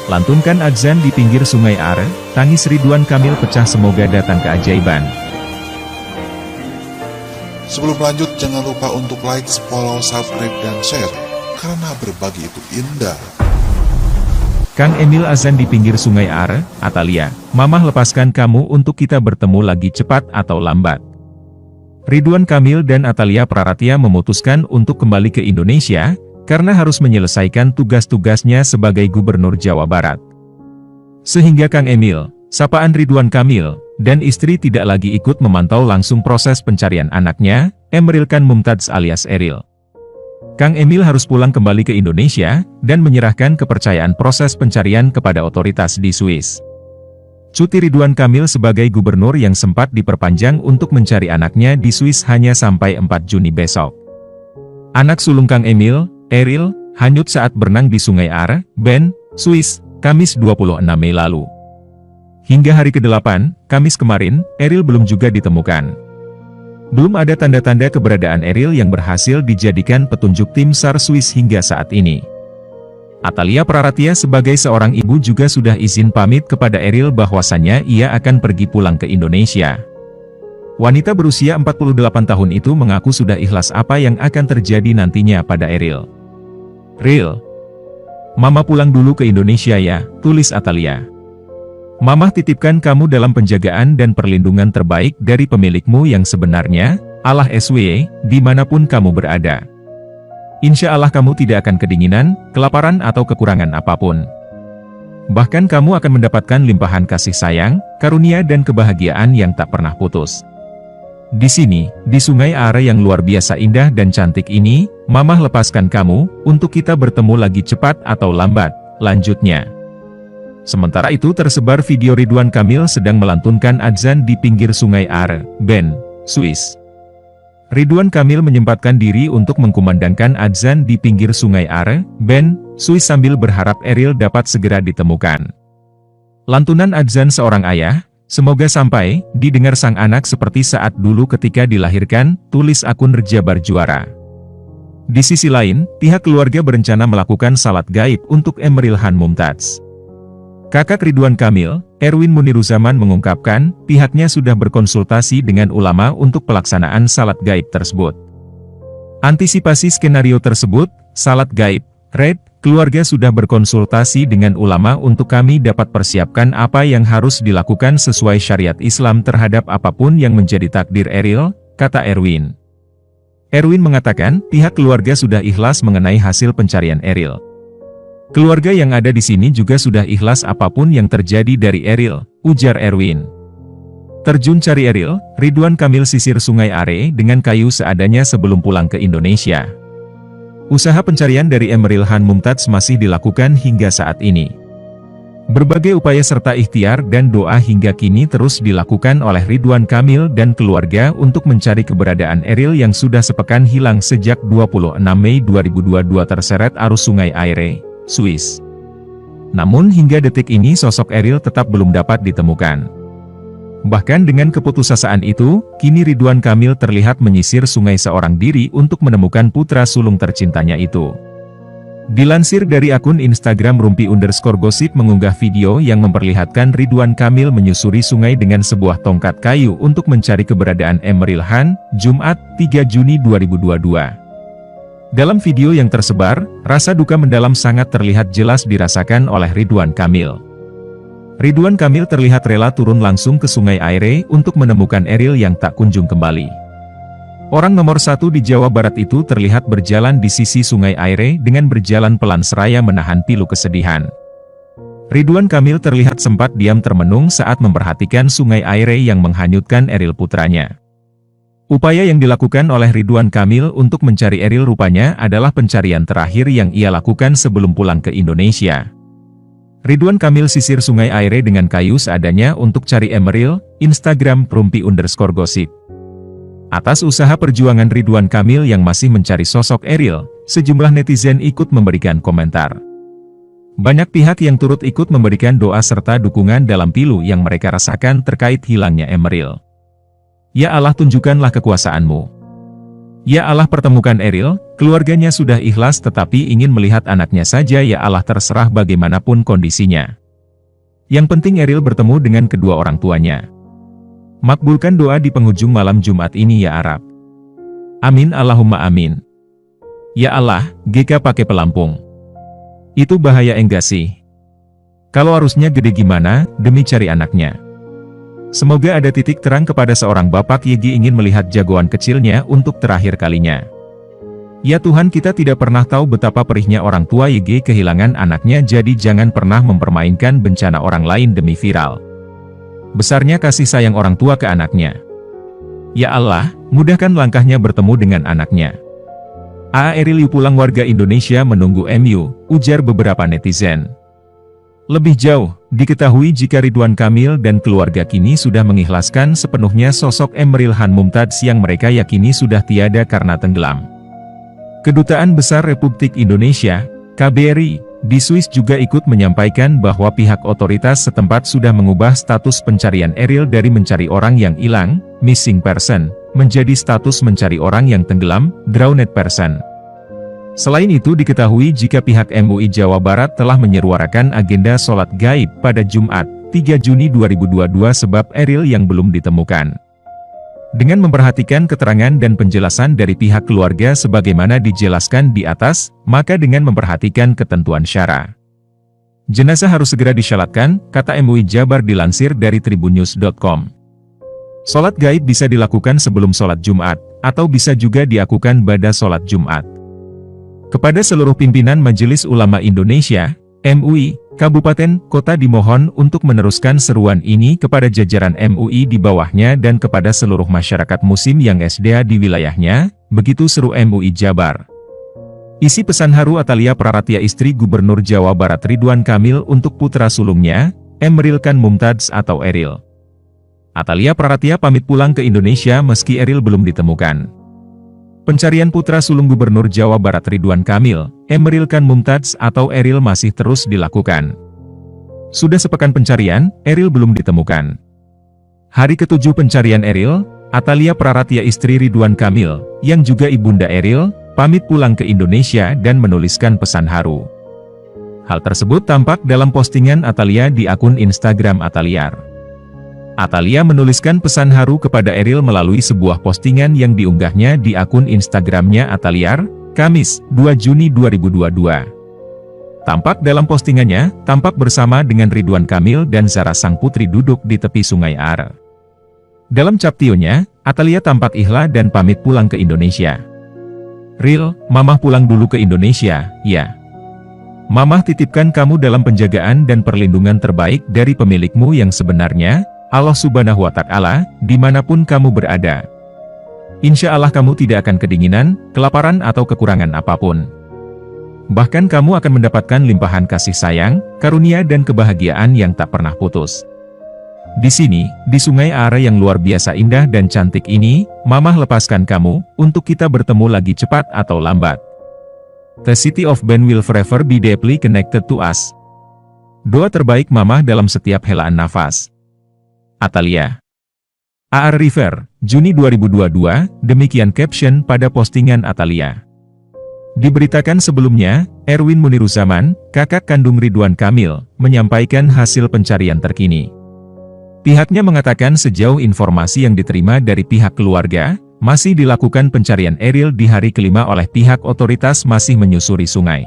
Lantunkan azan di pinggir Sungai Are, tangis Ridwan Kamil pecah semoga datang keajaiban. Sebelum lanjut, jangan lupa untuk like, follow, subscribe, dan share, karena berbagi itu indah. Kang Emil azan di pinggir Sungai Are, Atalia, Mamah lepaskan kamu untuk kita bertemu lagi cepat atau lambat. Ridwan Kamil dan Atalia Praratia memutuskan untuk kembali ke Indonesia, karena harus menyelesaikan tugas-tugasnya sebagai Gubernur Jawa Barat. Sehingga Kang Emil, sapaan Ridwan Kamil, dan istri tidak lagi ikut memantau langsung proses pencarian anaknya, Emeril Khan Mumtaz alias Eril. Kang Emil harus pulang kembali ke Indonesia, dan menyerahkan kepercayaan proses pencarian kepada otoritas di Swiss. Cuti Ridwan Kamil sebagai gubernur yang sempat diperpanjang untuk mencari anaknya di Swiss hanya sampai 4 Juni besok. Anak sulung Kang Emil, Eril, hanyut saat berenang di Sungai Are, Bern, Swiss, Kamis 26 Mei lalu. Hingga hari ke-8, Kamis kemarin, Eril belum juga ditemukan. Belum ada tanda-tanda keberadaan Eril yang berhasil dijadikan petunjuk tim SAR Swiss hingga saat ini. Atalia Praratia sebagai seorang ibu juga sudah izin pamit kepada Eril bahwasannya ia akan pergi pulang ke Indonesia. Wanita berusia 48 tahun itu mengaku sudah ikhlas apa yang akan terjadi nantinya pada Eril. Ril, Mama pulang dulu ke Indonesia ya, tulis Atalia. Mamah titipkan kamu dalam penjagaan dan perlindungan terbaik dari pemilikmu yang sebenarnya, Allah SWY, dimanapun kamu berada. Insya Allah kamu tidak akan kedinginan, kelaparan atau kekurangan apapun. Bahkan kamu akan mendapatkan limpahan kasih sayang, karunia dan kebahagiaan yang tak pernah putus. Di sini, di Sungai Are yang luar biasa indah dan cantik ini, Mamah lepaskan kamu, untuk kita bertemu lagi cepat atau lambat, lanjutnya. Sementara itu tersebar video Ridwan Kamil sedang melantunkan azan di pinggir Sungai Are, Bern, Swiss. Ridwan Kamil menyempatkan diri untuk mengkumandangkan azan di pinggir Sungai Are, Bern, Swiss sambil berharap Eril dapat segera ditemukan. Lantunan azan seorang ayah, semoga sampai didengar sang anak seperti saat dulu ketika dilahirkan, tulis akun Rejabar Juara. Di sisi lain, pihak keluarga berencana melakukan salat gaib untuk Emeril Khan Mumtaz. Kakak Ridwan Kamil, Erwin Muniruzaman mengungkapkan, pihaknya sudah berkonsultasi dengan ulama untuk pelaksanaan salat gaib tersebut. Antisipasi skenario tersebut, salat gaib, Red, keluarga sudah berkonsultasi dengan ulama untuk kami dapat persiapkan apa yang harus dilakukan sesuai syariat Islam terhadap apapun yang menjadi takdir Eril, kata Erwin. Erwin mengatakan, pihak keluarga sudah ikhlas mengenai hasil pencarian Eril. Keluarga yang ada di sini juga sudah ikhlas apapun yang terjadi dari Eril, ujar Erwin. Terjun cari Eril, Ridwan Kamil sisir Sungai Are dengan kayu seadanya sebelum pulang ke Indonesia. Usaha pencarian dari Emeril Khan Mumtaz masih dilakukan hingga saat ini. Berbagai upaya serta ikhtiar dan doa hingga kini terus dilakukan oleh Ridwan Kamil dan keluarga untuk mencari keberadaan Eril yang sudah sepekan hilang sejak 26 Mei 2022 terseret arus Sungai Are, Swiss. Namun hingga detik ini sosok Eril tetap belum dapat ditemukan. Bahkan dengan keputusasaan itu, kini Ridwan Kamil terlihat menyisir sungai seorang diri untuk menemukan putra sulung tercintanya itu. Dilansir dari akun Instagram Rumpi_Gosip mengunggah video yang memperlihatkan Ridwan Kamil menyusuri sungai dengan sebuah tongkat kayu untuk mencari keberadaan Emeril Khan, Jumat, 3 Juni 2022. Dalam video yang tersebar, rasa duka mendalam sangat terlihat jelas dirasakan oleh Ridwan Kamil. Ridwan Kamil terlihat rela turun langsung ke Sungai Are untuk menemukan Eril yang tak kunjung kembali. Orang nomor 1 di Jawa Barat itu terlihat berjalan di sisi Sungai Are dengan berjalan pelan seraya menahan pilu kesedihan. Ridwan Kamil terlihat sempat diam termenung saat memperhatikan Sungai Are yang menghanyutkan Eril putranya. Upaya yang dilakukan oleh Ridwan Kamil untuk mencari Eril rupanya adalah pencarian terakhir yang ia lakukan sebelum pulang ke Indonesia. Ridwan Kamil sisir Sungai Are dengan kayu seadanya untuk cari Emeril, Instagram Rumpi_Gosip. Atas usaha perjuangan Ridwan Kamil yang masih mencari sosok Eril, sejumlah netizen ikut memberikan komentar. Banyak pihak yang turut ikut memberikan doa serta dukungan dalam pilu yang mereka rasakan terkait hilangnya Emeril. Ya Allah tunjukkanlah kekuasaanmu. Ya Allah pertemukan Eril, Keluarganya sudah ikhlas tetapi ingin melihat anaknya saja. Ya Allah, terserah bagaimanapun kondisinya. Yang penting Eril bertemu dengan kedua orang tuanya. Makbulkan doa di penghujung malam Jumat ini ya Arab. Amin Allahumma amin. Ya Allah, GK pakai pelampung. Itu bahaya enggak sih? Kalau arusnya gede gimana, demi cari anaknya. Semoga ada titik terang kepada seorang bapak. Yegi ingin melihat jagoan kecilnya untuk terakhir kalinya. Ya Tuhan, kita tidak pernah tahu betapa perihnya orang tua YG kehilangan anaknya, jadi jangan pernah mempermainkan bencana orang lain demi viral. Besarnya kasih sayang orang tua ke anaknya. Ya Allah, mudahkan langkahnya bertemu dengan anaknya. Eril pulang, warga Indonesia menunggu MU, ujar beberapa netizen. Lebih jauh, diketahui jika Ridwan Kamil dan keluarga kini sudah mengikhlaskan sepenuhnya sosok Emeril Khan Mumtaz yang mereka yakini sudah tiada karena tenggelam. Kedutaan Besar Republik Indonesia, KBRI, di Swiss juga ikut menyampaikan bahwa pihak otoritas setempat sudah mengubah status pencarian Eril dari mencari orang yang hilang, missing person, menjadi status mencari orang yang tenggelam, drowned person. Selain itu diketahui jika pihak MUI Jawa Barat telah menyeruarakan agenda sholat gaib pada Jumat, 3 Juni 2022 sebab Eril yang belum ditemukan. Dengan memperhatikan keterangan dan penjelasan dari pihak keluarga sebagaimana dijelaskan di atas, maka dengan memperhatikan ketentuan syara, jenazah harus segera disalatkan, kata MUI Jabar dilansir dari tribunnews.com. Sholat gaib bisa dilakukan sebelum sholat Jumat, atau bisa juga dilakukan pada sholat Jumat. Kepada seluruh pimpinan Majelis Ulama Indonesia, MUI, Kabupaten, Kota dimohon untuk meneruskan seruan ini kepada jajaran MUI di bawahnya dan kepada seluruh masyarakat muslim yang SDA di wilayahnya, begitu seru MUI Jabar. Isi pesan haru Atalia Praratia, istri Gubernur Jawa Barat Ridwan Kamil untuk putra sulungnya, Emeril Khan Mumtaz atau Eril. Atalia Praratia pamit pulang ke Indonesia meski Eril belum ditemukan. Pencarian putra sulung Gubernur Jawa Barat Ridwan Kamil, Emeril Khan Mumtaz atau Eril masih terus dilakukan. Sudah sepekan pencarian, Eril belum ditemukan. Hari ke-7 pencarian Eril, Atalia Praratia istri Ridwan Kamil, yang juga ibunda Eril, pamit pulang ke Indonesia dan menuliskan pesan haru. Hal tersebut tampak dalam postingan Atalia di akun Instagram Ataliar. Atalia menuliskan pesan haru kepada Eril melalui sebuah postingan yang diunggahnya di akun Instagramnya Ataliar, Kamis, 2 Juni 2022. Tampak dalam postingannya, tampak bersama dengan Ridwan Kamil dan Zara sang putri duduk di tepi Sungai Are. Dalam captionnya, Atalia tampak ikhlas dan pamit pulang ke Indonesia. Ril, Mamah pulang dulu ke Indonesia, ya. Mamah titipkan kamu dalam penjagaan dan perlindungan terbaik dari pemilikmu yang sebenarnya, Allah Subhanahu wa Ta'ala, dimanapun kamu berada. Insya Allah kamu tidak akan kedinginan, kelaparan atau kekurangan apapun. Bahkan kamu akan mendapatkan limpahan kasih sayang, karunia dan kebahagiaan yang tak pernah putus. Di sini, di Sungai Are yang luar biasa indah dan cantik ini, Mamah lepaskan kamu, untuk kita bertemu lagi cepat atau lambat. The city of Ben will forever be deeply connected to us. Doa terbaik Mamah dalam setiap helaan nafas. Atalia. AR River, Juni 2022, demikian caption pada postingan Atalia. Diberitakan sebelumnya, Erwin Muniruzaman, kakak kandung Ridwan Kamil, menyampaikan hasil pencarian terkini. Pihaknya mengatakan sejauh informasi yang diterima dari pihak keluarga, masih dilakukan pencarian Eril di hari kelima oleh pihak otoritas masih menyusuri sungai.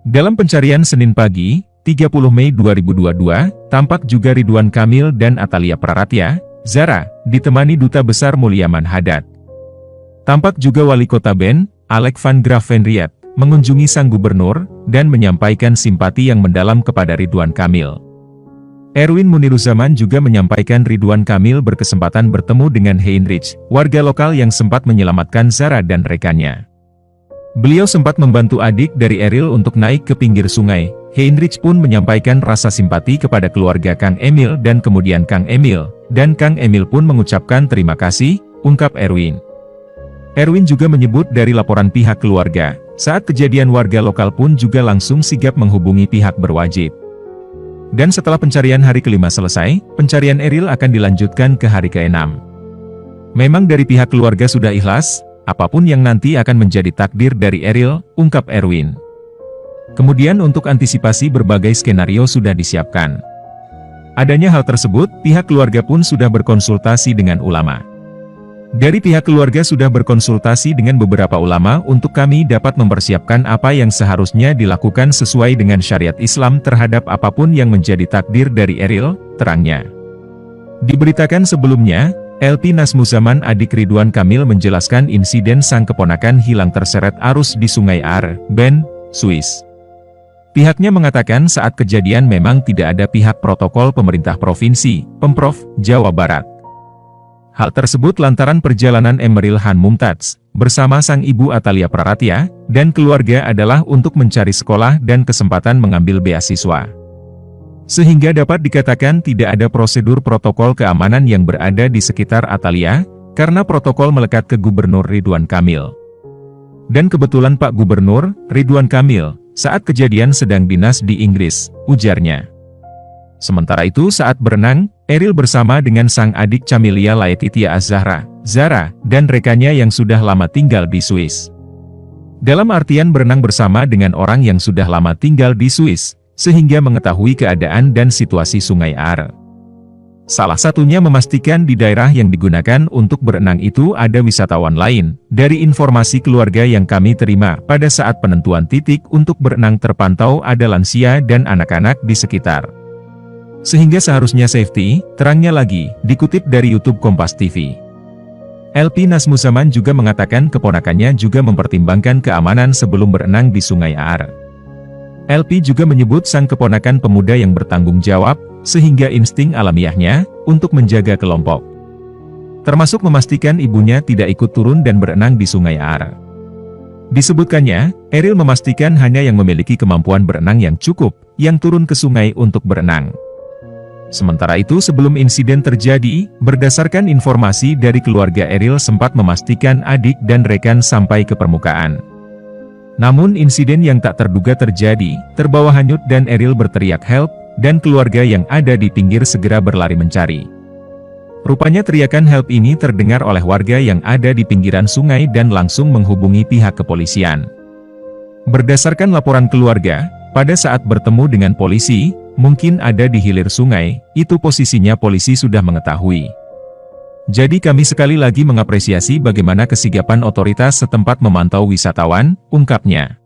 Dalam pencarian Senin pagi, 30 Mei 2022, tampak juga Ridwan Kamil dan Atalia Praratia, Zara, ditemani Duta Besar Mulyaman Hadad. Tampak juga Wali Kota Ben, Alek van Gravenriet, mengunjungi sang gubernur, dan menyampaikan simpati yang mendalam kepada Ridwan Kamil. Erwin Muniruzaman juga menyampaikan Ridwan Kamil berkesempatan bertemu dengan Heinrich, warga lokal yang sempat menyelamatkan Zara dan rekannya. Beliau sempat membantu adik dari Eril untuk naik ke pinggir sungai. Heinrich pun menyampaikan rasa simpati kepada keluarga Kang Emil dan kemudian Kang Emil, dan Kang Emil pun mengucapkan terima kasih, ungkap Erwin. Erwin juga menyebut dari laporan pihak keluarga, saat kejadian warga lokal pun juga langsung sigap menghubungi pihak berwajib. Dan setelah pencarian hari kelima selesai, pencarian Eril akan dilanjutkan ke hari ke-6. Memang dari pihak keluarga sudah ikhlas, apapun yang nanti akan menjadi takdir dari Eril, ungkap Erwin. Kemudian untuk antisipasi berbagai skenario sudah disiapkan. Adanya hal tersebut, pihak keluarga pun sudah berkonsultasi dengan ulama. Dari pihak keluarga sudah berkonsultasi dengan beberapa ulama untuk kami dapat mempersiapkan apa yang seharusnya dilakukan sesuai dengan syariat Islam terhadap apapun yang menjadi takdir dari Eril, terangnya. Diberitakan sebelumnya, LP Nazmuzaman adik Ridwan Kamil menjelaskan insiden sang keponakan hilang terseret arus di Sungai Are, Bern, Swiss. Pihaknya mengatakan saat kejadian memang tidak ada pihak protokol pemerintah provinsi, Pemprov, Jawa Barat. Hal tersebut lantaran perjalanan Emeril Han Mumtaz, bersama sang ibu Atalia Praratia, dan keluarga adalah untuk mencari sekolah dan kesempatan mengambil beasiswa. Sehingga dapat dikatakan tidak ada prosedur protokol keamanan yang berada di sekitar Atalia, karena protokol melekat ke Gubernur Ridwan Kamil. Dan kebetulan Pak Gubernur, Ridwan Kamil, saat kejadian sedang dinas di Inggris, ujarnya. Sementara itu saat berenang, Eril bersama dengan sang adik Camilia Laetitia Az-Zahra, Zara, dan rekannya yang sudah lama tinggal di Swiss. Dalam artian berenang bersama dengan orang yang sudah lama tinggal di Swiss, sehingga mengetahui keadaan dan situasi Sungai Are. Salah satunya memastikan di daerah yang digunakan untuk berenang itu ada wisatawan lain. Dari informasi keluarga yang kami terima pada saat penentuan titik untuk berenang terpantau ada lansia dan anak-anak di sekitar. Sehingga seharusnya safety, terangnya lagi, dikutip dari YouTube Kompas TV. LP Nazmuzaman juga mengatakan keponakannya juga mempertimbangkan keamanan sebelum berenang di Sungai Are. LP juga menyebut sang keponakan pemuda yang bertanggung jawab, sehingga insting alamiahnya, untuk menjaga kelompok. Termasuk memastikan ibunya tidak ikut turun dan berenang di Sungai Are. Disebutkannya, Eril memastikan hanya yang memiliki kemampuan berenang yang cukup, yang turun ke sungai untuk berenang. Sementara itu sebelum insiden terjadi, berdasarkan informasi dari keluarga Eril sempat memastikan adik dan rekan sampai ke permukaan. Namun insiden yang tak terduga terjadi, terbawa hanyut dan Eril berteriak help, dan keluarga yang ada di pinggir segera berlari mencari. Rupanya teriakan help ini terdengar oleh warga yang ada di pinggiran sungai dan langsung menghubungi pihak kepolisian. Berdasarkan laporan keluarga, pada saat bertemu dengan polisi, mungkin ada di hilir sungai, itu posisinya polisi sudah mengetahui. Jadi kami sekali lagi mengapresiasi bagaimana kesigapan otoritas setempat memantau wisatawan, ungkapnya.